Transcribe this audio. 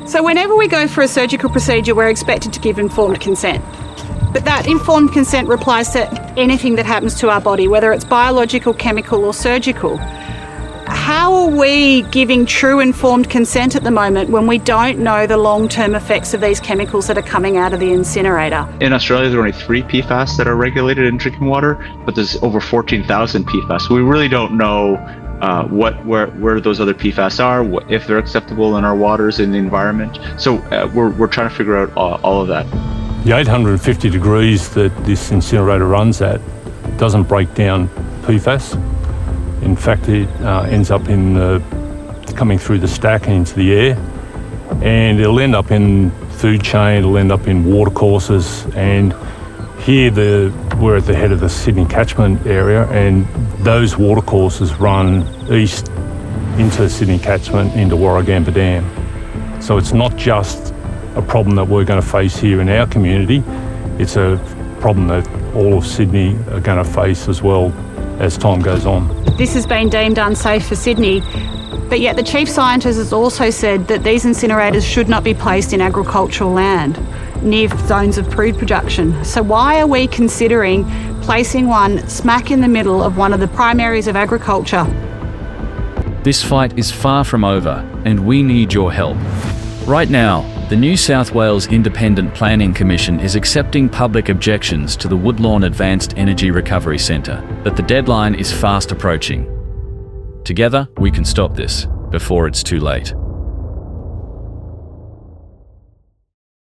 So whenever we go for a surgical procedure, we're expected to give informed consent. But that informed consent applies to anything that happens to our body, whether it's biological, chemical or surgical. How are we giving true informed consent at the moment when we don't know the long-term effects of these chemicals that are coming out of the incinerator? In Australia, there are only 3 PFAS that are regulated in drinking water, but there's over 14,000 PFAS. So we really don't know where those other PFAS are, if they're acceptable in our waters, in the environment. So we're trying to figure out all of that. The 850 degrees that this incinerator runs at doesn't break down PFAS. In fact, it ends up coming through the stack and into the air, and it'll end up in food chain, it'll end up in watercourses, and here we're at the head of the Sydney catchment area, and those watercourses run east into Sydney catchment into Warragamba Dam. So it's not just a problem that we're going to face here in our community, it's a problem that all of Sydney are going to face as well as time goes on. This has been deemed unsafe for Sydney, but yet the Chief Scientist has also said that these incinerators should not be placed in agricultural land near zones of food production. So why are we considering placing one smack in the middle of one of the primaries of agriculture? This fight is far from over, and we need your help. Right now, the New South Wales Independent Planning Commission is accepting public objections to the Woodlawn Advanced Energy Recovery Centre, but the deadline is fast approaching. Together, we can stop this before it's too late.